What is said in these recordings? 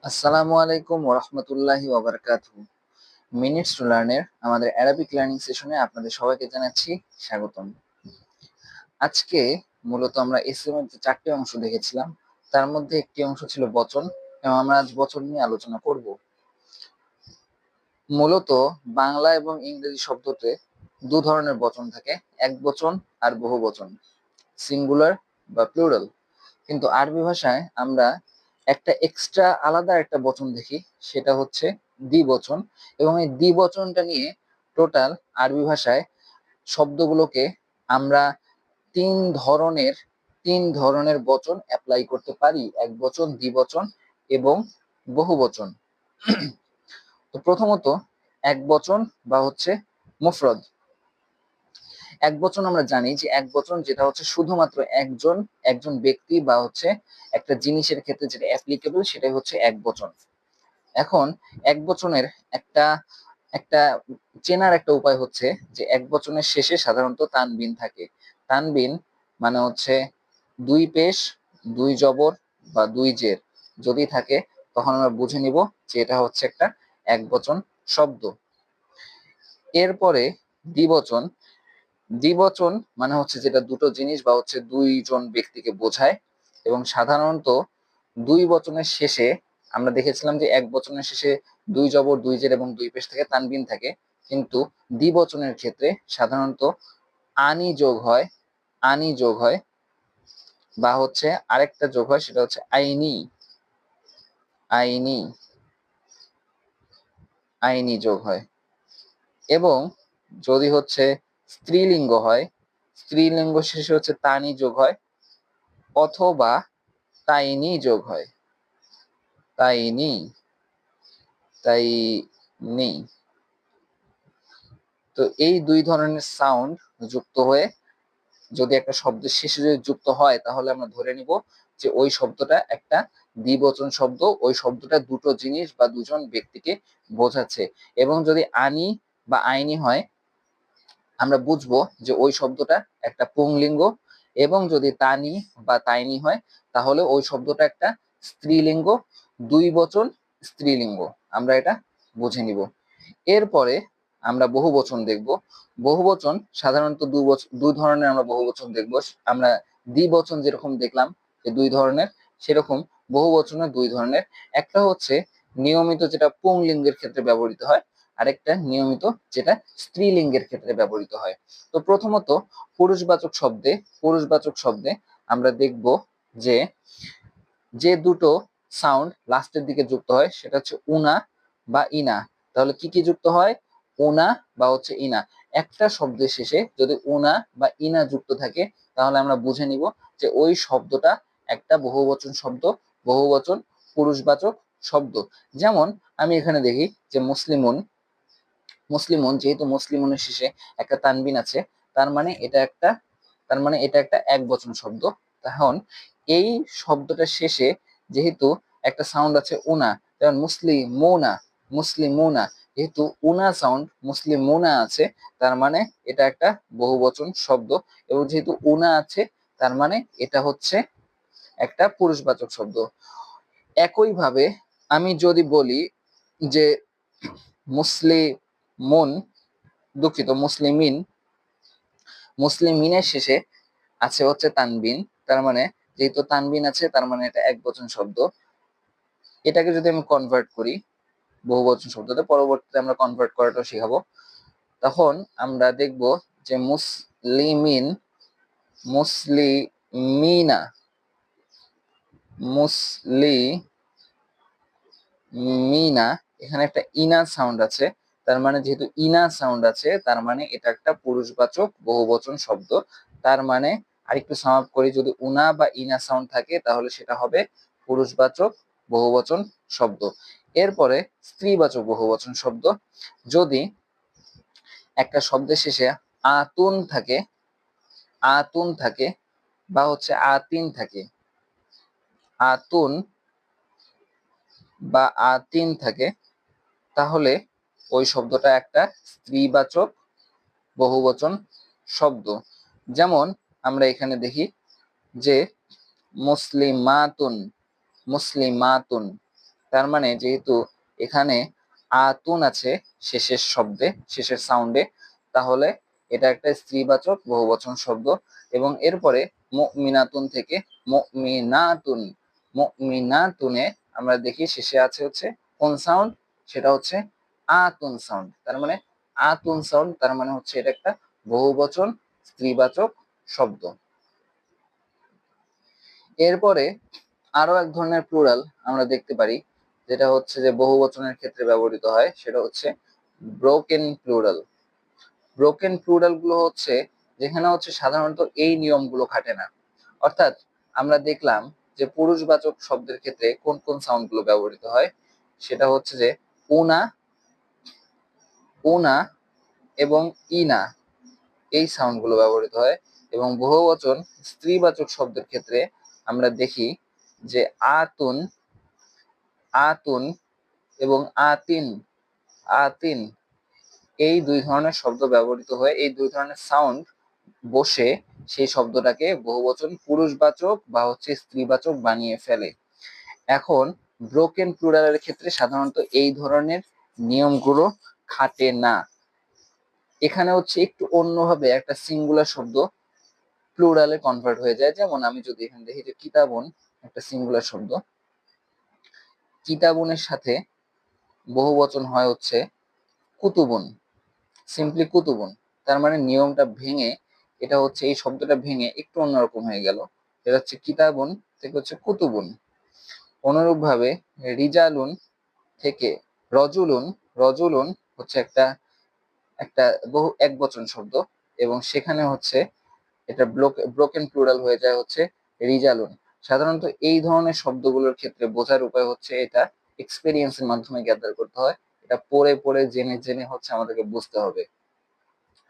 আসসালামু আলাইকুম ওরহমতুল্লাহি ওয়াবারাকাতুহু। মিনিটস টু লার্নের আমাদের অ্যারাবিক লার্নিং সেশনে আপনাদের সবাইকে জানাচ্ছি স্বাগতম। আজকে মূলত আমরা এসএম এর যে 4টি অংশ দেখেছিলাম তার মধ্যে একটি অংশ ছিল বচন, এবং আমরা আজ বচন নিয়ে আলোচনা করব। মূলত বাংলা এবং ইংরেজি শব্দতে দু ধরনের বচন থাকে, এক বচন আর বহু বচন, সিঙ্গুলার বা প্লুরাল। কিন্তু আরবি ভাষায় আমরা একটা এক্সট্রা আলাদা একটা বচন দেখি, সেটা হচ্ছে দ্বিবচন। এবং এই দ্বিবচনটা নিয়ে টোটাল আরবি ভাষায় শব্দগুলোকে আমরা তিন ধরনের তিন ধরনের বচন অ্যাপ্লাই করতে পারি: এক বচন, দ্বিবচন এবং বহু বচন। তো প্রথমত এক বচন বা হচ্ছে মুফরদ। এক বচন আমরা জানি যে এক বচন যেটা হচ্ছে শুধুমাত্র একজন একজন ব্যক্তি বা হচ্ছে একটা জিনিসের ক্ষেত্রে যেটা অ্যাপ্লিকেবল, সেটাই হচ্ছে এক বচন। এখন এক বচনের একটা একটা চেনার একটা উপায় হচ্ছে যে এক বচনের শেষে সাধারণত তানবিন থাকে। তানবিন মানে হচ্ছে দুই পেশ, দুই জবর বা দুই জের যদি থাকে, তখন আমরা বুঝে নিব যে এটা হচ্ছে একটা এক বচন শব্দ। এরপরে দ্বিবচন। দ্বিবচন মানে হচ্ছে যেটা দুটো জিনিস বা হচ্ছে দুইজন ব্যক্তিকে বোঝায়, এবং সাধারণত দুই বচনের শেষে আমরা দেখেছিলাম যে এক বচনের শেষে দুই জবর, দুই জের এবং দুই পেশ থেকে তানবিন থাকে, কিন্তু দ্বিবচনের ক্ষেত্রে সাধারণত আনি যোগ হয়, আনি যোগ হয় বা হচ্ছে আরেকটা যোগ হয়, সেটা হচ্ছে আইনি, আইনি, আইনি যোগ হয়। এবং যদি হচ্ছে স্ত্রীলিঙ্গ হয়, স্ত্রীলিঙ্গ শেষে হচ্ছে তানি যোগ হয় অথবা তাইনি যোগ হয়, তাইনি, তাইনি। তো এই দুই ধরনের সাউন্ড যুক্ত হয়ে যদি একটা শব্দের শেষে যদি যুক্ত হয়, তাহলে আমরা ধরে নিব যে ওই শব্দটা একটা দ্বিবচন শব্দ, ওই শব্দটা দুটো জিনিস বা দুজন ব্যক্তিকে বোঝাচ্ছে। এবং যদি আনি বা আইনি হয়, আমরা বুঝবো যে ওই শব্দটা একটা পুংলিঙ্গ। এবং যদি তানি বা তাইনি হয়, তাহলে ওই শব্দটা একটা স্ত্রীলিঙ্গ, দুই বচন স্ত্রীলিঙ্গ। আমরা এটা বুঝে নিব। এরপরে আমরা বহু বচন দেখব। বহু বচন সাধারণত দুই ধরনের আমরা বহু বচন দেখব। আমরা দ্বিবচন যেরকম দেখলাম যে দুই ধরনের, সেরকম বহু বচনে দুই ধরনের। একটা হচ্ছে নিয়মিত, যেটা পুংলিঙ্গের ক্ষেত্রে ব্যবহৃত হয়, আরেকটা নিয়মিত যেটা স্ত্রীলিঙ্গের ক্ষেত্রে ব্যবহৃত হয়। তো প্রথমত পুরুষবাচক শব্দে, পুরুষবাচক শব্দে আমরা দেখব যে যে দুটো সাউন্ড লাস্টের দিকে যুক্ত হয়, সেটা হচ্ছে উনা বা ইনা। তাহলে কি কি যুক্ত হয়? উনা বা হচ্ছে ইনা। একটা শব্দের শেষে যদি উনা বা ইনা যুক্ত থাকে, তাহলে আমরা বুঝে নিব যে ওই শব্দটা একটা বহুবচন শব্দ, বহুবচন পুরুষবাচক শব্দ। যেমন আমি এখানে দেখি যে মুসলিমুন, মুসলিমুন যেহেতু মুসলিমুনের শেষে একটা তানবিন আছে, তার মানে এটা একটা তার মানে এটা একটা এক বচন শব্দ। তখন এই শব্দটার শেষে যেহেতু একটা সাউন্ড আছে উনা, যেমন মুসলিমুনা, মুসলিমুনা, যেহেতু উনা সাউন্ড মুসলিমুনা আছে, তার মানে এটা একটা বহুবচন শব্দ। এবং যেহেতু উনা আছে, তার মানে এটা হচ্ছে একটা পুরুষবাচক শব্দ। একইভাবে আমি যদি বলি যে মুসলিমুন, দুঃখিত, মুসলিমিন, মুসলিমিনের শেষে আছে হচ্ছে তানবিন, তার মানে যেহেতু তানবিন আছে, তার মানে এটা এক বচন শব্দ। এটাকে যদি আমি কনভার্ট করি বহু বচন শব্দতে, পরবর্তীতে আমরা কনভার্ট করাটা শিখাবো, তখন আমরা দেখব যে মুসলিমিন, মুসলিমিনা, মুসলিমিনা, এখানে একটা ইনা সাউন্ড আছে। তার মানে যেহেতু ইনা সাউন্ড আছে, তার মানে এটা একটা পুরুষবাচক বহুবচন শব্দ। তার মানে আরেকটু সাম আপ করি, যদি উনা বা ইনা সাউন্ড থাকে, তাহলে সেটা হবে পুরুষবাচক বহুবচন শব্দ। এরপরে স্ত্রীবাচক বহুবচন শব্দ। যদি একটা শব্দের শেষে আতুন থাকে, আতুন থাকে বা হচ্ছে আতিন থাকে, আতুন বা আতিন থাকে, তাহলে ওই শব্দটা একটা স্ত্রীবাচক বহুবচন শব্দ। যেমন আমরা এখানে দেখি যে মুসলিমাতুন, মুসলিমাতুন, তার মানে যেহেতু এখানে আতুন আছে শেষের শব্দে, শেষের সাউন্ডে, তাহলে এটা একটা স্ত্রীবাচক বহুবচন শব্দ। এবং এরপরে মুমিনাতুন থেকে মুমিনাতুন, মুমিনাতুনে আমরা দেখি শেষে আছে হচ্ছে কোন সাউন্ড, সেটা হচ্ছে আতুন সাউন্ড। তার মানে আতুন সাউন্ড, তার মানে হচ্ছে এটা একটা বহুবচন স্ত্রীবাচক শব্দ। এরপরে আরো এক ধরনের প্লুরাল আমরা দেখতে পারি, যেটা হচ্ছে যে বহুবচনের ক্ষেত্রে ব্যবহৃত হয়, সেটা হচ্ছে ব্রোকেন প্লুরাল। ব্রোকেন প্লুরাল গুলো হচ্ছে যেখানে হচ্ছে সাধারণত এই নিয়মগুলো খাটে না। অর্থাৎ আমরা দেখলাম যে পুরুষবাচক শব্দের ক্ষেত্রে কোন কোন সাউন্ড গুলো ব্যবহৃত হয়, সেটা হচ্ছে যে উনা, উনা এবং ইনা, এই সাউন্ড গুলো ব্যবহৃত হয়। এবং বহুবচন স্ত্রীবাচক শব্দের ক্ষেত্রে আমরা দেখি যে আতুন, আতুন এবং আতিন, আতিন, এই দুই ধরনের শব্দ ব্যবহৃত হয়ে এই দুই ধরনের সাউন্ড বসে সেই শব্দটাকে বহুবচন পুরুষবাচক বা হচ্ছে স্ত্রীবাচক বানিয়ে ফেলে। এখন ব্রোকেন প্লুরালের ক্ষেত্রে সাধারণত এই ধরনের নিয়মগুলো খাটে না। এখানে হচ্ছে একটু অন্যভাবে একটা সিঙ্গুলার শব্দ প্লুরালে কনভার্ট হয়ে যায়। যেমন আমি যদি এখানে দেখি যে কিতাবুন একটা সিঙ্গুলার শব্দ, কিতাবুনের সাথে বহুবচন হয় হচ্ছে কুতুবুন, সিম্পলি কুতুবুন। তার মানে নিয়মটা ভেঙে, এটা হচ্ছে এই শব্দটা ভেঙে একটু অন্যরকম হয়ে গেল, এটা হচ্ছে কিতাবুন থেকে হচ্ছে কুতুবুন। অনুরূপ ভাবে রিজালুন থেকে রজুলুন, রজুলুন হচ্ছে একটা একটা বহু একবচন শব্দ, এবং সেখানে হচ্ছে এটা ব্রোকেন প্লুরাল হয়ে যায় হচ্ছে রিজালুন। সাধারণত এই ধরনের শব্দগুলোর ক্ষেত্রে বোঝার উপায় হচ্ছে এটা এক্সপেরিয়েন্সের মাধ্যমে গ্যাদার করতে হয়। এটা পড়ে পড়ে জেনে জেনে হচ্ছে আমাদেরকে বুঝতে হবে,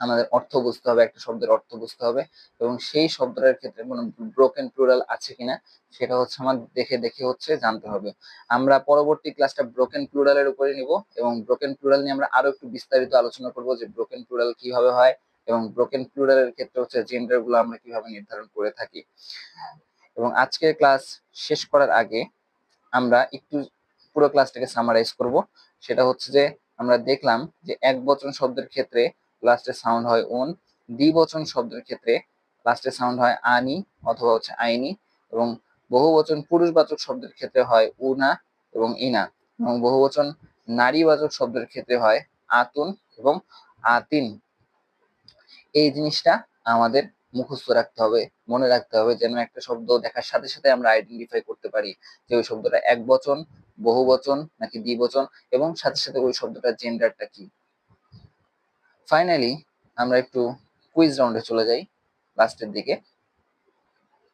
আমাদের অর্থ বুঝতে হবে, একটা শব্দের অর্থ বুঝতে হবে, এবং সেই শব্দটার ক্ষেত্রে কোনো ব্রোকেন প্লুরাল আছে কিনা সেটা হচ্ছে আমাদের দেখে দেখে হচ্ছে জানতে হবে। আমরা পরবর্তী ক্লাসটা ব্রোকেন প্লুরালের উপরে নিব, এবং ব্রোকেন প্লুরাল নিয়ে আমরা আরো একটু বিস্তারিত আলোচনা করব যে ব্রোকেন প্লুরাল কিভাবে হয়, এবং ব্রোকেন প্লুরালের ক্ষেত্রে হচ্ছে জেন্ডার গুলো আমরা কিভাবে নির্ধারণ করে থাকি। এবং আজকের ক্লাস শেষ করার আগে আমরা একটু পুরো ক্লাসটাকে সামারাইজ করব। সেটা হচ্ছে যে আমরা দেখলাম যে এক বচন শব্দের ক্ষেত্রে লাস্টে সাউন্ড হয় উন, দ্বিবচন শব্দের ক্ষেত্রে লাস্টে সাউন্ড হয় আনি অথবা হচ্ছে আইনি, এবং বহুবচন পুরুষবাচক শব্দের ক্ষেত্রে হয় উনা এবং ইনা, এবং বহুবচন নারীবাচক শব্দের ক্ষেত্রে হয় আতুন এবং আতিন। এই জিনিসটা আমাদের মুখস্থ রাখতে হবে, মনে রাখতে হবে, যেন একটা শব্দ দেখার সাথে সাথে আমরা আইডেন্টিফাই করতে পারি যে ওই শব্দটা এক বচন, বহু বচন নাকি দ্বিবচন, এবং সাথে সাথে ওই শব্দটার জেন্ডারটা কি। ফাইনালি আমরা একটু কুইজ রাউন্ডে চলে যাই লাস্টের দিকে।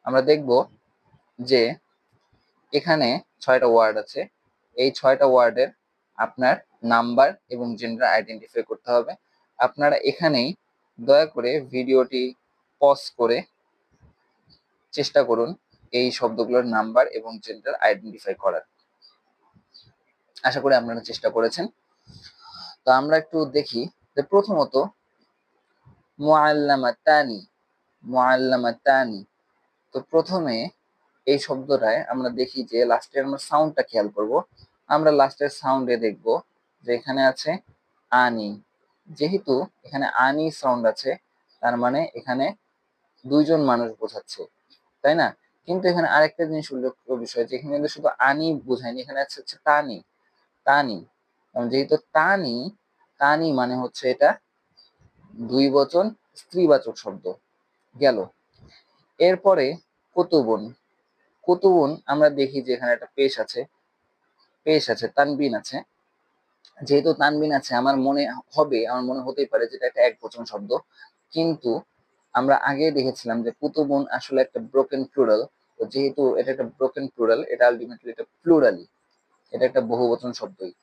আমরা দেখব যে এখানে 6টা ওয়ার্ড আছে, এই 6টা ওয়ার্ডের আপনার নাম্বার এবং জেন্ডার আইডেন্টিফাই করতে হবে। আপনারা এখানেই দয়া করে ভিডিওটি পজ করে চেষ্টা করুন এই শব্দগুলোর নাম্বার এবং জেন্ডার আইডেন্টিফাই করার। আশা করি আপনারা চেষ্টা করেছেন। তো আমরা একটু দেখি যে প্রথমত মুআল্লামাতানি, মুআল্লামাতানি। তো প্রথমে এই শব্দটায় আমরা দেখি যে লাস্টের আমরা সাউন্ডটা খেয়াল করব। আমরা লাস্টের সাউন্ডে দেখব যে এখানে আছে আনি। যেহেতু এখানে আনি সাউন্ড আছে, তার মানে এখানে দুইজন মানুষ বোঝাচ্ছে, তাই না? কিন্তু এখানে আরেকটা জিনিস উল্লেখ্য বিষয় যে এখানে কিন্তু শুধু আনি বোঝায়নি, এখানে আছে হচ্ছে তানি, তানি। এবং যেহেতু তানি, তানি মানে হচ্ছে এটা দুই বচন স্ত্রীবাচক শব্দ গেল। এরপরে কুতুবুন, কুতুবুন আমরা দেখি যে এখানে একটা পেশ আছে, পেশ আছে, তানবিন আছে। যেহেতু তানবিন আছে আমার মনে হবে, আমার মনে হতেই পারে যেটা একটা একবচন শব্দ, কিন্তু আমরা আগে দেখেছিলাম যে কুতুবুন আসলে একটা ব্রোকেন প্লুরাল। তো যেহেতু এটা একটা ব্রোকেন প্লুরাল, এটা আলটিমেটলি একটা প্লুরালই, এটা একটা বহুবচন শব্দই।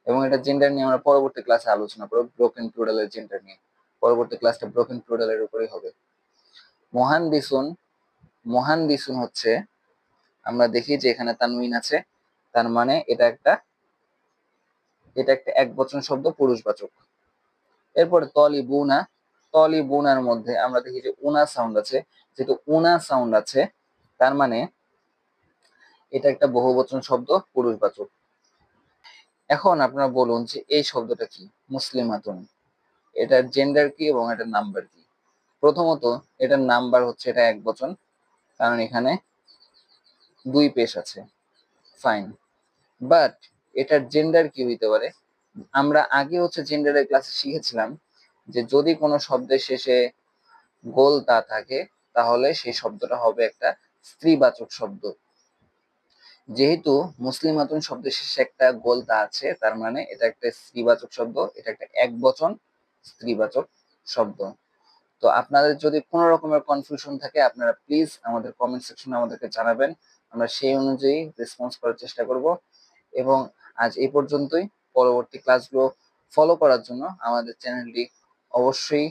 এবং এটা জেন্ডার নিয়ে আমরা পরবর্তী ক্লাসে আলোচনা করব, ব্রোকেন প্লুরালের জেন্ডার নিয়ে। পরবর্তী ক্লাসটা ব্রোকেন প্লুরালের উপরেই হবে। মুহান্দিসুন, মুহান্দিসুন হচ্ছে আমরা দেখি যে এখানে তানউইন আছে, তার মানে এটা একটা একবচন শব্দ পুরুষবাচক। এরপরে তলিবুনা, তলিবুনার মধ্যে আমরা দেখি যে উনা সাউন্ড আছে। যেহেতু উনা সাউন্ড আছে, তার মানে এটা একটা বহুবচন শব্দ, পুরুষবাচক। এখন আপনারা বলুন যে এই শব্দটা কি, মুসলিমাতুন, এটার জেন্ডার কি এবং এটার নাম্বার কি? প্রথমত এটার নাম্বার হচ্ছে, এটা এক বচন, কারণ এখানে দুই পেশ আছে, ফাইন। বাট এটার জেন্ডার কি হইতে পারে? আমরা আগে হচ্ছে জেন্ডারের ক্লাসে শিখেছিলাম যে যদি কোনো শব্দের শেষে গোল তা থাকে তাহলে সেই শব্দটা হবে একটা স্ত্রীবাচক শব্দ। যেহেতু মুসলিমাতুন শব্দের শেষে একটা গোল তা আছে, তার মানে এটা একটা স্ত্রীবাচক শব্দ, এটা একটা একবচন স্ত্রীবাচক শব্দ। তো আপনাদের যদি কোনো রকমের কনফিউশন থাকে আপনারা প্লিজ আমাদের কমেন্ট সেকশনে আমাদেরকে জানাবেন, আমরা সেই অনুযায়ী রেসপন্স করার চেষ্টা করব। এবং আজ এই পর্যন্তই। পরবর্তী ক্লাসগুলো ফলো করার জন্য আমাদের চ্যানেলটি অবশ্যই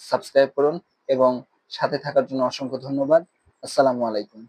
সাবস্ক্রাইব করুন এবং সাথে থাকার জন্য অসংখ্য ধন্যবাদ। আসসালামু আলাইকুম।